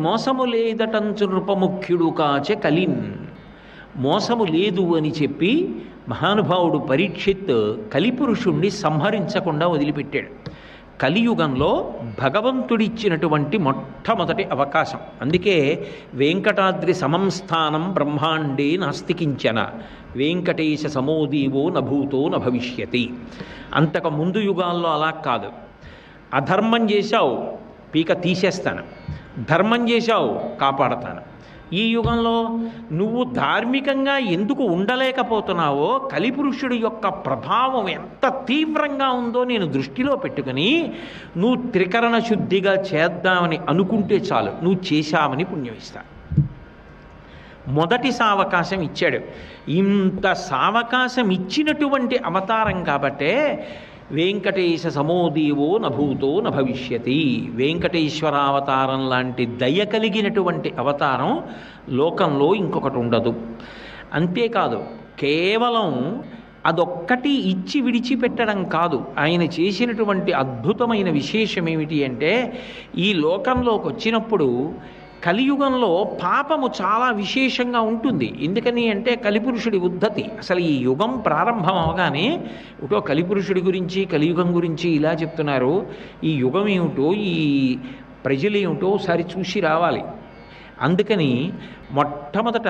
మోసము లేదటంచు నృపముఖ్యుడు కాచె కలిన్. మోసము లేదు అని చెప్పి మహానుభావుడు పరీక్షిత్ కలిపురుషుణ్ణి సంహరించకుండా వదిలిపెట్టాడు. కలియుగంలో భగవంతుడిచ్చినటువంటి మొట్టమొదటి అవకాశం. అందుకే వెంకటాద్రి సమంస్థానం బ్రహ్మాండే నాస్తికించన వెంకటేశ సమోదీవో నభూతో నభవిష్యతి. అంతకు ముందు యుగాల్లో అలా కాదు. అధర్మం చేశావు పీక తీసేస్తాను, ధర్మం చేశావు కాపాడతాను. ఈ యుగంలో నువ్వు ధార్మికంగా ఎందుకు ఉండలేకపోతున్నావో, కలిపురుషుడి యొక్క ప్రభావం ఎంత తీవ్రంగా ఉందో నేను దృష్టిలో పెట్టుకుని నువ్వు త్రికరణ శుద్ధిగా చేద్దామని అనుకుంటే చాలు, నువ్వు చేశామని పుణ్యం ఇస్తా. మొదటి సావకాశం ఇచ్చాడు. ఇంత సావకాశం ఇచ్చినటువంటి అవతారం కాబట్టే వెంకటేశ సమోదీవో నభూతో నభవిష్యతి. వెంకటేశ్వరావతారం లాంటి దయ కలిగినటువంటి అవతారం లోకంలో ఇంకొకటి ఉండదు. అంతేకాదు, కేవలం అదొక్కటి ఇచ్చి విడిచిపెట్టడం కాదు. ఆయన చేసినటువంటి అద్భుతమైన విశేషం ఏమిటి అంటే, ఈ లోకంలోకి వచ్చినప్పుడు కలియుగంలో పాపము చాలా విశేషంగా ఉంటుంది. ఎందుకని అంటే కలిపురుషుడి ఉద్ధతి. అసలు ఈ యుగం ప్రారంభం అవగానే ఒకటో కలిపురుషుడి గురించి కలియుగం గురించి ఇలా చెప్తున్నారు. ఈ యుగం ఏమిటో ఈ ప్రజలేమిటో ఒకసారి చూసి రావాలి. అందుకని మొట్టమొదట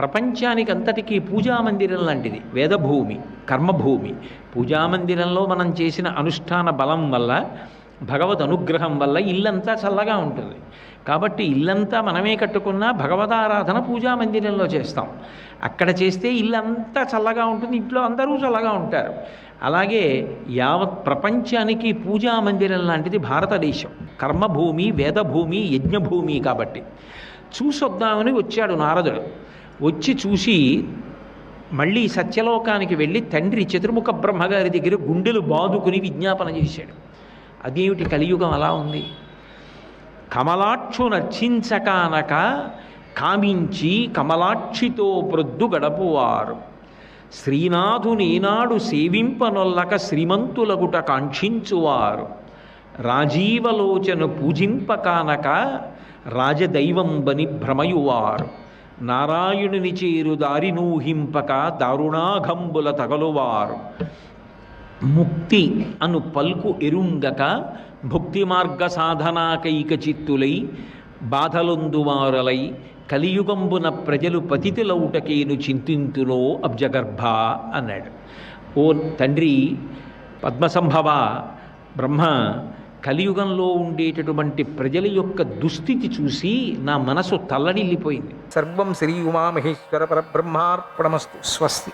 ప్రపంచానికి అంతటికీ పూజామందిరం లాంటిది వేదభూమి, కర్మభూమి. పూజామందిరంలో మనం చేసిన అనుష్ఠాన బలం వల్ల, భగవద్ అనుగ్రహం వల్ల ఇల్లంతా చల్లగా ఉంటుంది. కాబట్టి ఇల్లంతా మనమే కట్టుకున్నా భగవదారాధన పూజామందిరంలో చేస్తాం. అక్కడ చేస్తే ఇల్లంతా చల్లగా ఉంటుంది, ఇంట్లో అందరూ చల్లగా ఉంటారు. అలాగే యావత్ ప్రపంచానికి పూజామందిరం లాంటిది భారతదేశం. కర్మభూమి, వేదభూమి, యజ్ఞభూమి. కాబట్టి చూసొద్దామని వచ్చాడు నారదుడు. వచ్చి చూసి మళ్ళీ సత్యలోకానికి వెళ్ళి తండ్రి చతుర్ముఖ బ్రహ్మగారి దగ్గర గుండెలు బాదుకుని విజ్ఞాపన చేశాడు. అదేమిటి కలియుగం అలా ఉంది. కమలాక్షు నర్చించకానక కామించి కమలాక్షితో ప్రొద్దు గడపువారు, శ్రీనాథునేనాడు సేవింపనొల్లక శ్రీమంతులగుట కాంక్షించువారు, రాజీవలోచన పూజింపకానక రాజదైవంబని భ్రమయువారు, నారాయణుని చేరు దారినూహింపక దారుణాఘంబుల తగలువారు, ముక్తి అను పల్కు ఎరుంగక భుక్తి మార్గ సాధనాకైక చిత్తులై బాధలొందువారలై కలియుగంబున ప్రజలు పతితులౌటకేను చింతింతునో అబ్జగర్భ అన్నాడు. ఓ తండ్రి పద్మసంభవ బ్రహ్మ, కలియుగంలో ఉండేటటువంటి ప్రజల యొక్క దుస్థితి చూసి నా మనసు తల్లడిల్లిపోయింది. సర్వం శ్రీ ఉమామహేశ్వర పరబ్రహ్మార్పణమస్తు. స్వస్తి.